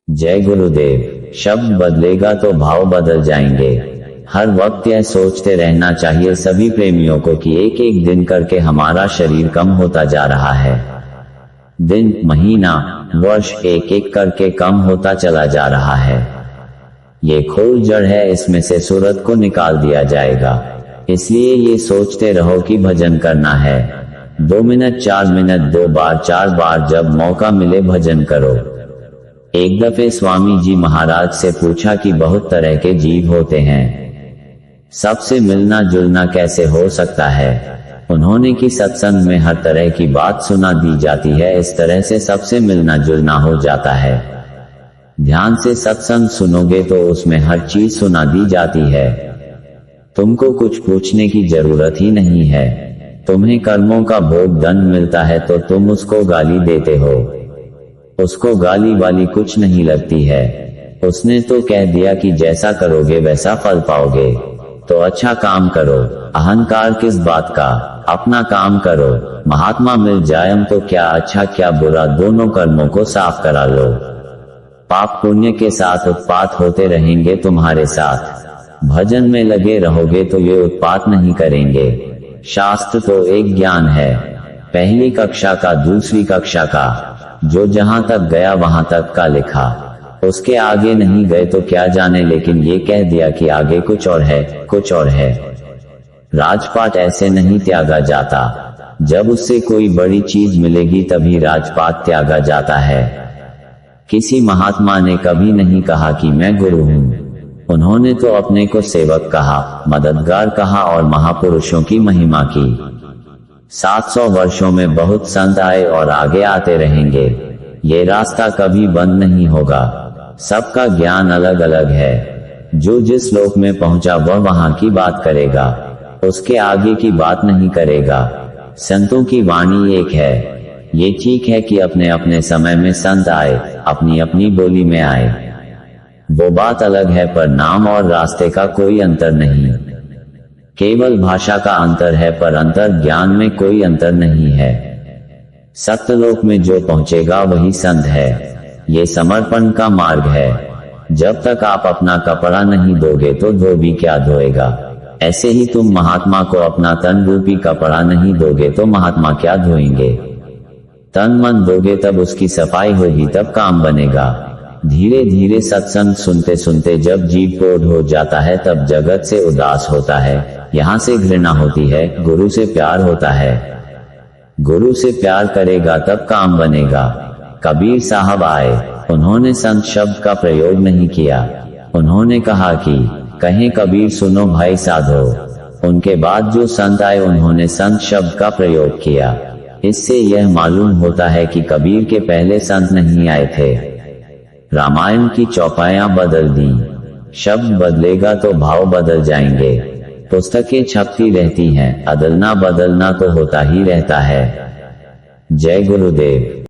जय गुरुदेव। शब्द बदलेगा तो भाव बदल जाएंगे। हर वक्त यह सोचते रहना चाहिए सभी प्रेमियों को कि एक एक दिन करके हमारा शरीर कम होता जा रहा है। दिन, महीना, वर्ष एक एक करके कम होता चला जा रहा है। ये खोल जड़ है, इसमें से सूरत को निकाल दिया जाएगा। इसलिए ये सोचते रहो कि भजन करना है। 2 मिनट 4 मिनट 2 बार 4 बार जब मौका मिले भजन करो। एक दफे स्वामी जी महाराज से पूछा कि बहुत तरह के जीव होते हैं, सबसे मिलना जुलना कैसे हो सकता है। उन्होंने कि सत्संग में हर तरह की बात सुना दी जाती है, इस तरह से सबसे मिलना जुलना हो जाता है। ध्यान से सत्संग सुनोगे तो उसमें हर चीज सुना दी जाती है। तुमको कुछ पूछने की जरूरत ही नहीं है। तुम्हें कर्मों का भोग दंड मिलता है तो तुम उसको गाली देते हो। उसको गाली वाली कुछ नहीं लगती है। उसने तो कह दिया कि जैसा करोगे वैसा फल पाओगे, तो अच्छा काम करो। अहंकार किस बात का, अपना काम करो। महात्मा मिल जाएं तो क्या अच्छा क्या बुरा, दोनों कर्मों को साफ करा लो। पाप पुण्य के साथ उत्पात होते रहेंगे तुम्हारे साथ। भजन में लगे रहोगे तो ये उत्पात नहीं करेंगे। शास्त्र तो एक ज्ञान है, पहली कक्षा का दूसरी कक्षा का, जो जहां तक गया वहां तक का लिखा। उसके आगे नहीं गए तो क्या जाने, लेकिन ये कह दिया कि आगे कुछ और है, कुछ और है। राजपाट ऐसे नहीं त्यागा जाता। जब उससे कोई बड़ी चीज मिलेगी तभी राजपाट त्यागा जाता है। किसी महात्मा ने कभी नहीं कहा कि मैं गुरु हूं। उन्होंने तो अपने को सेवक कहा, मददगार कहा और महापुरुषों की महिमा की। 700 वर्षों में बहुत संत आए और आगे आते रहेंगे। ये रास्ता कभी बंद नहीं होगा। सबका ज्ञान अलग अलग है। जो जिस लोक में पहुंचा वह वहां की बात करेगा, उसके आगे की बात नहीं करेगा। संतों की वाणी एक है। ये ठीक है कि अपने अपने समय में संत आए, अपनी अपनी बोली में आए, वो बात अलग है, पर नाम और रास्ते का कोई अंतर नहीं। केवल भाषा का अंतर है, पर अंतर ज्ञान में कोई अंतर नहीं है। सत्यलोक में जो पहुंचेगा वही संत है। ये समर्पण का मार्ग है। जब तक आप अपना कपड़ा नहीं धोगे तो धोबी क्या धोएगा। ऐसे ही तुम महात्मा को अपना तन रूपी कपड़ा नहीं दोगे तो महात्मा क्या धोएंगे। तन मन दोगे तब उसकी सफाई होगी, तब काम बनेगा। धीरे धीरे सत्संग सुनते सुनते जब जीव कोढ़ हो जाता है तब जगत से उदास होता है, यहाँ से घृणा होती है, गुरु से प्यार होता है। गुरु से प्यार करेगा तब काम बनेगा। कबीर साहब आए, उन्होंने संत शब्द का प्रयोग नहीं किया। उन्होंने कहा कि कहें कबीर सुनो भाई साधो। उनके बाद जो संत आए उन्होंने संत शब्द का प्रयोग किया। इससे यह मालूम होता है कि कबीर के पहले संत नहीं आए थे। रामायण की चौपाइयां बदल दी। शब्द बदलेगा तो भाव बदल जाएंगे। पुस्तकें छपती रहती हैं, अदलना बदलना तो होता ही रहता है। जय गुरुदेव।